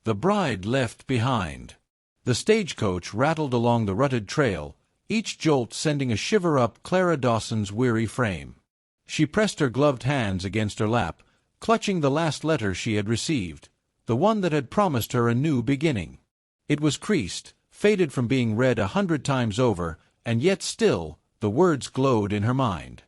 The bride left behind. The stagecoach rattled along the rutted trail, each jolt sending a shiver up Clara Dawson's weary frame. She pressed her gloved hands against her lap, clutching the last letter she had received, the one that had promised her a new beginning. It was creased, faded from being read 100 times over, and yet still, the words glowed in her mind.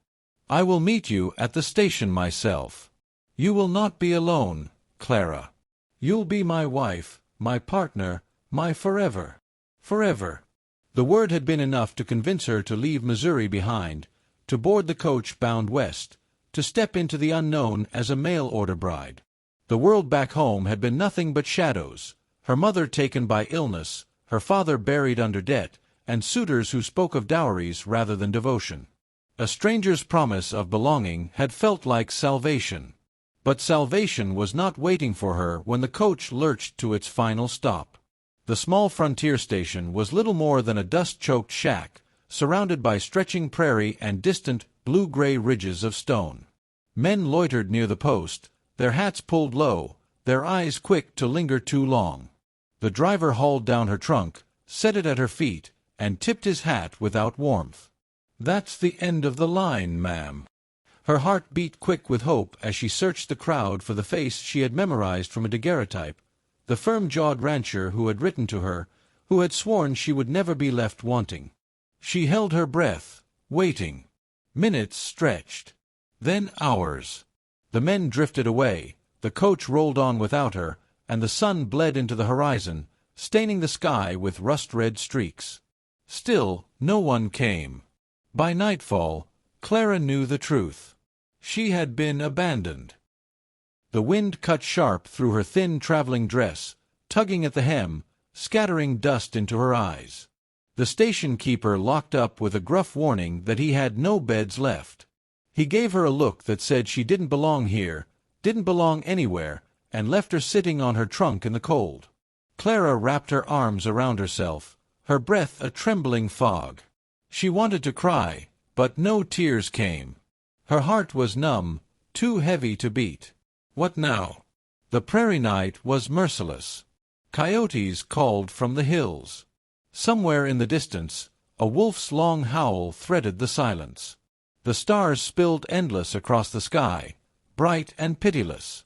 "I will meet you at the station myself. You will not be alone, Clara. You'll be my wife, my partner, my forever. Forever." The word had been enough to convince her to leave Missouri behind, to board the coach bound west, to step into the unknown as a mail-order bride. The world back home had been nothing but shadows, her mother taken by illness, her father buried under debt, and suitors who spoke of dowries rather than devotion. A stranger's promise of belonging had felt like salvation. But salvation was not waiting for her when the coach lurched to its final stop. The small frontier station was little more than a dust-choked shack, surrounded by stretching prairie and distant, blue-gray ridges of stone. Men loitered near the post, their hats pulled low, their eyes quick to linger too long. The driver hauled down her trunk, set it at her feet, and tipped his hat without warmth. "That's the end of the line, ma'am." Her heart beat quick with hope as she searched the crowd for the face she had memorized from a daguerreotype, the firm-jawed rancher who had written to her, who had sworn she would never be left wanting. She held her breath, waiting. Minutes stretched. Then hours. The men drifted away, the coach rolled on without her, and the sun bled into the horizon, staining the sky with rust-red streaks. Still, no one came. By nightfall, Clara knew the truth. She had been abandoned. The wind cut sharp through her thin traveling dress, tugging at the hem, scattering dust into her eyes. The station-keeper locked up with a gruff warning that he had no beds left. He gave her a look that said she didn't belong here, didn't belong anywhere, and left her sitting on her trunk in the cold. Clara wrapped her arms around herself, her breath a trembling fog. She wanted to cry, but no tears came. Her heart was numb, too heavy to beat. What now? The prairie night was merciless. Coyotes called from the hills. Somewhere in the distance, a wolf's long howl threaded the silence. The stars spilled endless across the sky, bright and pitiless.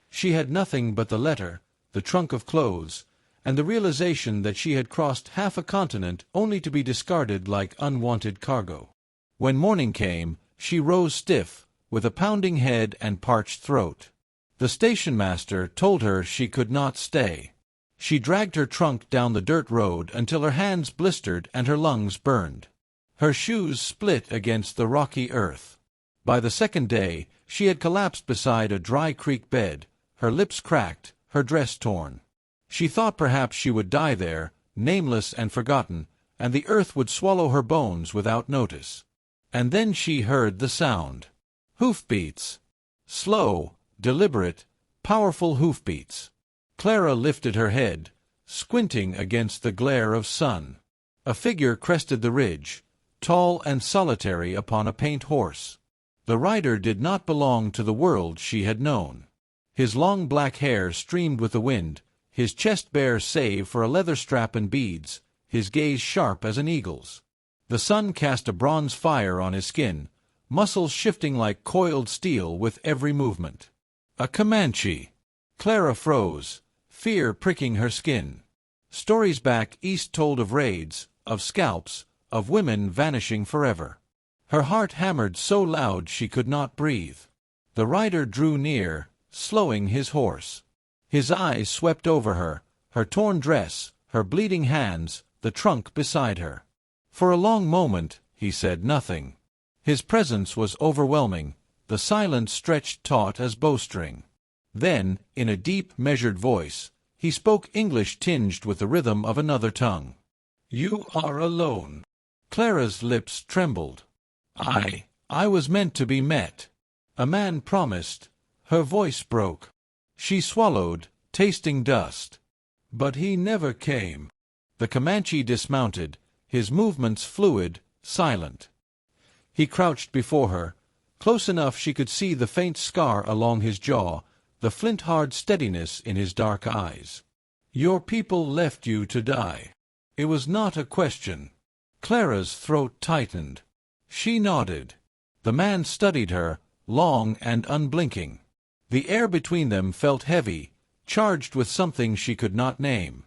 She had nothing but the letter, the trunk of clothes, and the realization that she had crossed half a continent only to be discarded like unwanted cargo. When morning came, she rose stiff, with a pounding head and parched throat. The station-master told her she could not stay. She dragged her trunk down the dirt road until her hands blistered and her lungs burned. Her shoes split against the rocky earth. By the second day, she had collapsed beside a dry creek bed, her lips cracked, her dress torn. She thought perhaps she would die there, nameless and forgotten, and the earth would swallow her bones without notice. And then she heard the sound. Hoofbeats. Slow, deliberate, powerful hoofbeats. Clara lifted her head, squinting against the glare of sun. A figure crested the ridge, tall and solitary upon a paint horse. The rider did not belong to the world she had known. His long black hair streamed with the wind, his chest bare save for a leather strap and beads, his gaze sharp as an eagle's. The sun cast a bronze fire on his skin, muscles shifting like coiled steel with every movement. A Comanche! Clara froze, fear pricking her skin. Stories back east told of raids, of scalps, of women vanishing forever. Her heart hammered so loud she could not breathe. The rider drew near, slowing his horse. His eyes swept over her, her torn dress, her bleeding hands, the trunk beside her. For a long moment, he said nothing. His presence was overwhelming, the silence stretched taut as bowstring. Then, in a deep, measured voice, he spoke English tinged with the rhythm of another tongue. "You are alone." Clara's lips trembled. I was meant to be met. A man promised. Her voice broke. She swallowed, tasting dust. But he never came. The Comanche dismounted, his movements fluid, silent. He crouched before her, close enough she could see the faint scar along his jaw, the flint-hard steadiness in his dark eyes. Your people left you to die. It was not a question. Clara's throat tightened. She nodded. The man studied her, long and unblinking. The air between them felt heavy, charged with something she could not name.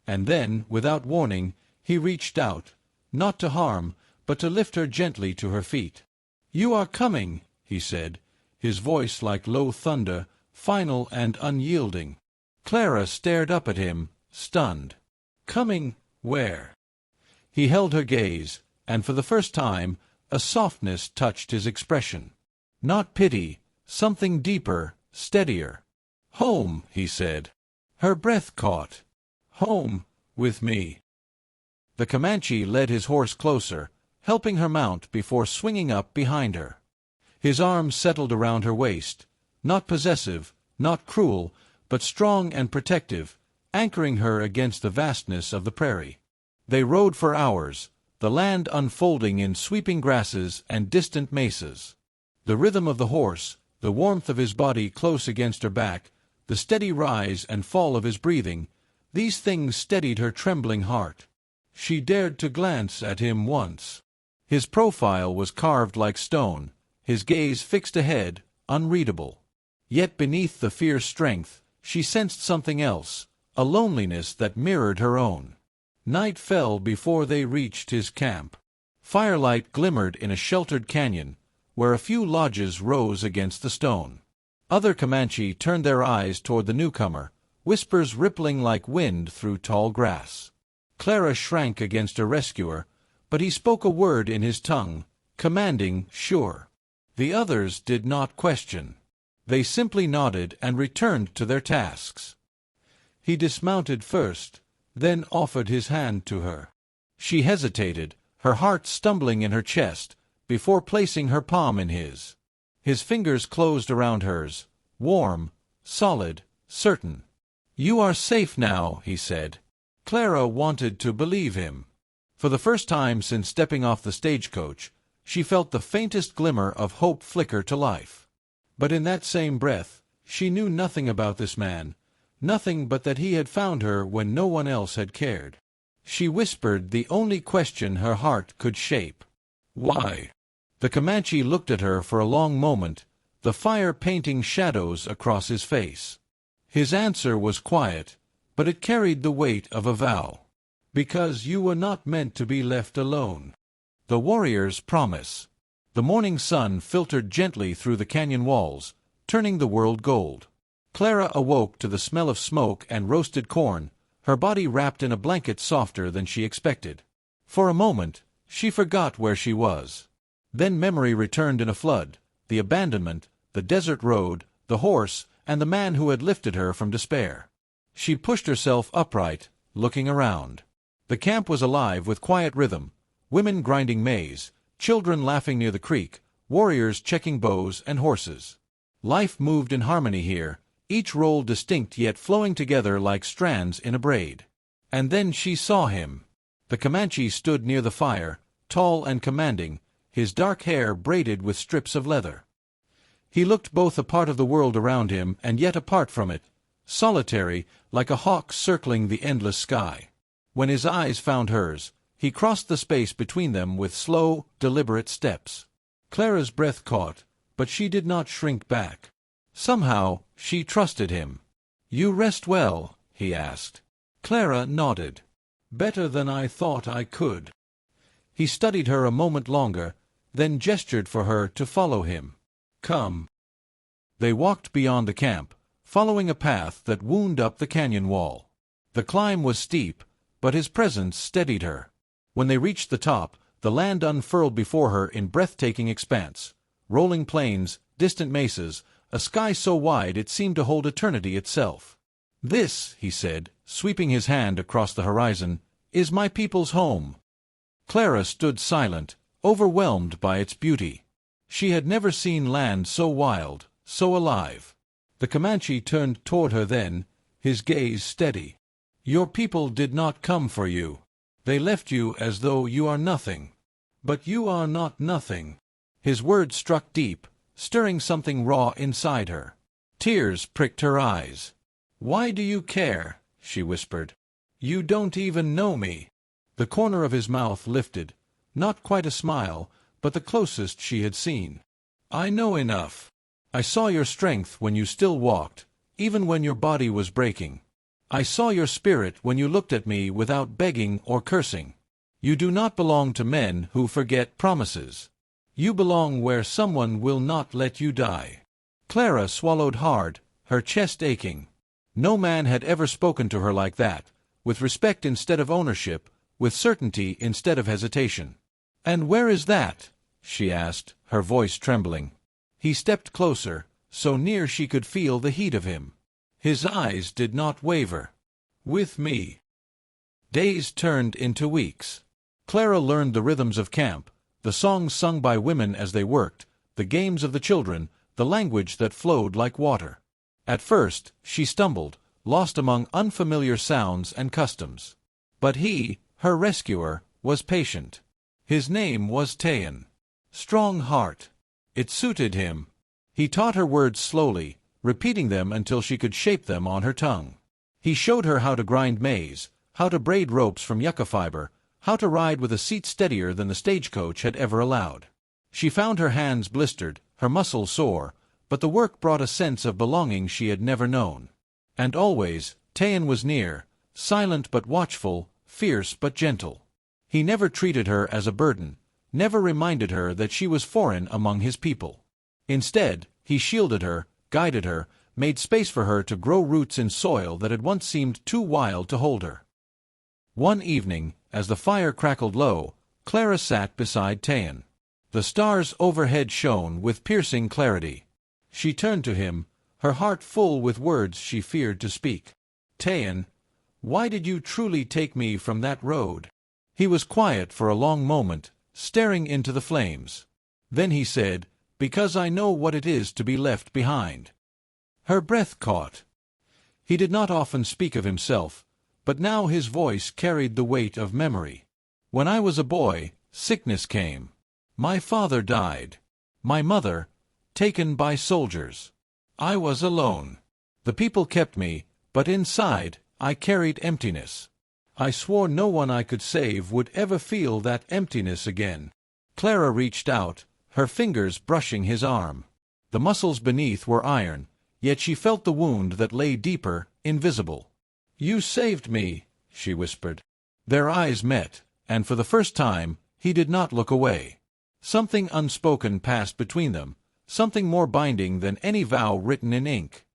And then, without warning, he reached out, not to harm, but to lift her gently to her feet. "You are coming," he said, his voice like low thunder, final and unyielding. Clara stared up at him, stunned. "Coming where?" He held her gaze, and for the first time a softness touched his expression. Not pity, something deeper, steadier. "Home," he said. Her breath caught. "Home, with me." The Comanche led his horse closer, helping her mount before swinging up behind her. His arms settled around her waist, not possessive, not cruel, but strong and protective, anchoring her against the vastness of the prairie. They rode for hours, the land unfolding in sweeping grasses and distant mesas. The rhythm of the horse, the warmth of his body close against her back, the steady rise and fall of his breathing, these things steadied her trembling heart. She dared to glance at him once. His profile was carved like stone, his gaze fixed ahead, unreadable. Yet beneath the fierce strength, she sensed something else, a loneliness that mirrored her own. Night fell before they reached his camp. Firelight glimmered in a sheltered canyon, where a few lodges rose against the stone. Other Comanche turned their eyes toward the newcomer, whispers rippling like wind through tall grass. Clara shrank against her rescuer, but he spoke a word in his tongue, commanding, sure. The others did not question. They simply nodded and returned to their tasks. He dismounted first, then offered his hand to her. She hesitated, her heart stumbling in her chest, before placing her palm in his. His fingers closed around hers, warm, solid, certain. "You are safe now," he said. Clara wanted to believe him. For the first time since stepping off the stagecoach, she felt the faintest glimmer of hope flicker to life. But in that same breath, she knew nothing about this man, nothing but that he had found her when no one else had cared. She whispered the only question her heart could shape. "Why?" The Comanche looked at her for a long moment, the fire painting shadows across his face. His answer was quiet, but it carried the weight of a vow. "Because you were not meant to be left alone." The warrior's promise. The morning sun filtered gently through the canyon walls, turning the world gold. Clara awoke to the smell of smoke and roasted corn, her body wrapped in a blanket softer than she expected. For a moment, she forgot where she was. Then memory returned in a flood, the abandonment, the desert road, the horse, and the man who had lifted her from despair. She pushed herself upright, looking around. The camp was alive with quiet rhythm, women grinding maize, children laughing near the creek, warriors checking bows and horses. Life moved in harmony here, each role distinct yet flowing together like strands in a braid. And then she saw him. The Comanche stood near the fire, tall and commanding, his dark hair braided with strips of leather. He looked both a part of the world around him and yet apart from it, solitary, like a hawk circling the endless sky. When his eyes found hers, he crossed the space between them with slow, deliberate steps. Clara's breath caught, but she did not shrink back. Somehow, she trusted him. "You rest well?" he asked. Clara nodded. "Better than I thought I could." He studied her a moment longer, then gestured for her to follow him. "Come." They walked beyond the camp, following a path that wound up the canyon wall. The climb was steep, but his presence steadied her. When they reached the top, the land unfurled before her in breathtaking expanse. Rolling plains, distant mesas, a sky so wide it seemed to hold eternity itself. "This," he said, sweeping his hand across the horizon, "is my people's home." Clara stood silent, overwhelmed by its beauty. She had never seen land so wild, so alive. The Comanche turned toward her then, his gaze steady. "Your people did not come for you. They left you as though you are nothing. But you are not nothing." His words struck deep, stirring something raw inside her. Tears pricked her eyes. "Why do you care?" she whispered. "You don't even know me." The corner of his mouth lifted, not quite a smile, but the closest she had seen. "I know enough. I saw your strength when you still walked, even when your body was breaking. I saw your spirit when you looked at me without begging or cursing. You do not belong to men who forget promises. You belong where someone will not let you die." Clara swallowed hard, her chest aching. No man had ever spoken to her like that, with respect instead of ownership, with certainty instead of hesitation. "And where is that?" she asked, her voice trembling. He stepped closer, so near she could feel the heat of him. His eyes did not waver. "With me." Days turned into weeks. Clara learned the rhythms of camp, the songs sung by women as they worked, the games of the children, the language that flowed like water. At first, she stumbled, lost among unfamiliar sounds and customs. But he, her rescuer, was patient. His name was Tahan. Strong heart. It suited him. He taught her words slowly, repeating them until she could shape them on her tongue. He showed her how to grind maize, how to braid ropes from yucca fiber, how to ride with a seat steadier than the stagecoach had ever allowed. She found her hands blistered, her muscles sore, but the work brought a sense of belonging she had never known. And always, Tahan was near, silent but watchful, fierce but gentle. He never treated her as a burden, never reminded her that she was foreign among his people. Instead, he shielded her, guided her, made space for her to grow roots in soil that had once seemed too wild to hold her. One evening, as the fire crackled low, Clara sat beside Tahan. The stars overhead shone with piercing clarity. She turned to him, her heart full with words she feared to speak. "Tahan, why did you truly take me from that road?" He was quiet for a long moment, staring into the flames. Then he said, "Because I know what it is to be left behind." Her breath caught. He did not often speak of himself, but now his voice carried the weight of memory. "When I was a boy, sickness came. My father died. My mother, taken by soldiers. I was alone. The people kept me, but inside, I carried emptiness. I swore no one I could save would ever feel that emptiness again." Clara reached out, her fingers brushing his arm. The muscles beneath were iron, yet she felt the wound that lay deeper, invisible. "You saved me," she whispered. Their eyes met, and for the first time, he did not look away. Something unspoken passed between them, something more binding than any vow written in ink.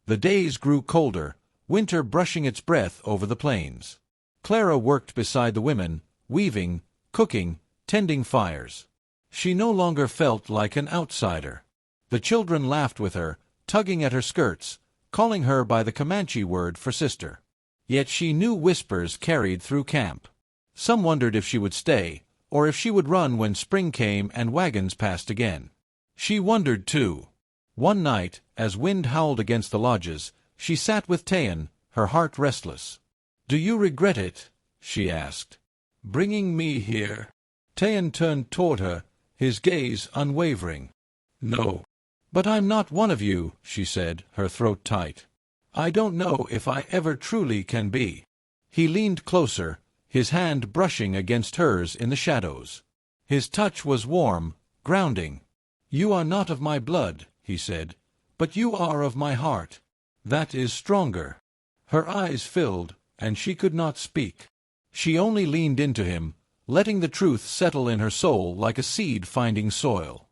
The days grew colder, winter brushing its breath over the plains. Clara worked beside the women, weaving, cooking, tending fires. She no longer felt like an outsider. The children laughed with her, tugging at her skirts, calling her by the Comanche word for sister. Yet she knew whispers carried through camp. Some wondered if she would stay, or if she would run when spring came and wagons passed again. She wondered too. One night, as wind howled against the lodges, she sat with Tahan, her heart restless. "Do you regret it?" she asked. "Bringing me here?" Tahan turned toward her, his gaze unwavering. "No." "But I'm not one of you," she said, her throat tight. "I don't know if I ever truly can be." He leaned closer, his hand brushing against hers in the shadows. His touch was warm, grounding. "You are not of my blood," he said, "but you are of my heart. That is stronger." Her eyes filled, and she could not speak. She only leaned into him, letting the truth settle in her soul like a seed finding soil.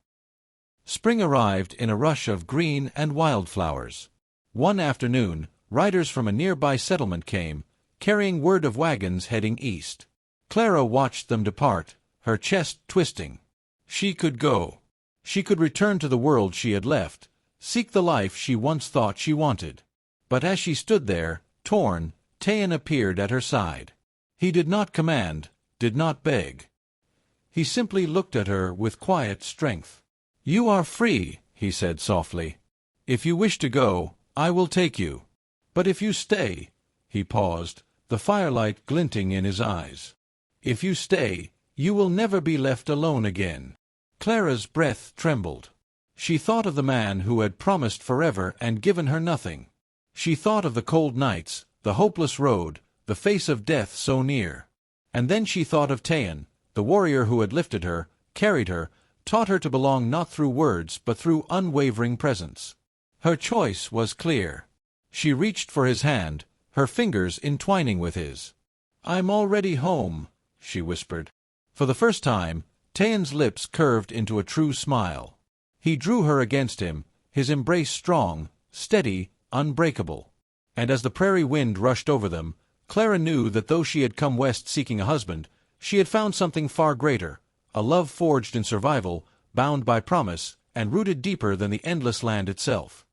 Spring arrived in a rush of green and wildflowers. One afternoon, riders from a nearby settlement came, carrying word of wagons heading east. Clara watched them depart, her chest twisting. She could go. She could return to the world she had left, seek the life she once thought she wanted. But as she stood there, torn, Tahan appeared at her side. He did not command, did not beg. He simply looked at her with quiet strength. "You are free," he said softly. "If you wish to go, I will take you. But if you stay—" he paused, the firelight glinting in his eyes. "If you stay, you will never be left alone again." Clara's breath trembled. She thought of the man who had promised forever and given her nothing. She thought of the cold nights, the hopeless road, the face of death so near. And then she thought of Tahan, the warrior who had lifted her, carried her, taught her to belong not through words but through unwavering presence. Her choice was clear. She reached for his hand, her fingers entwining with his. "I'm already home," she whispered. For the first time, Tahan's lips curved into a true smile. He drew her against him, his embrace strong, steady, unbreakable. And as the prairie wind rushed over them, Clara knew that though she had come west seeking a husband, she had found something far greater, a love forged in survival, bound by promise, and rooted deeper than the endless land itself.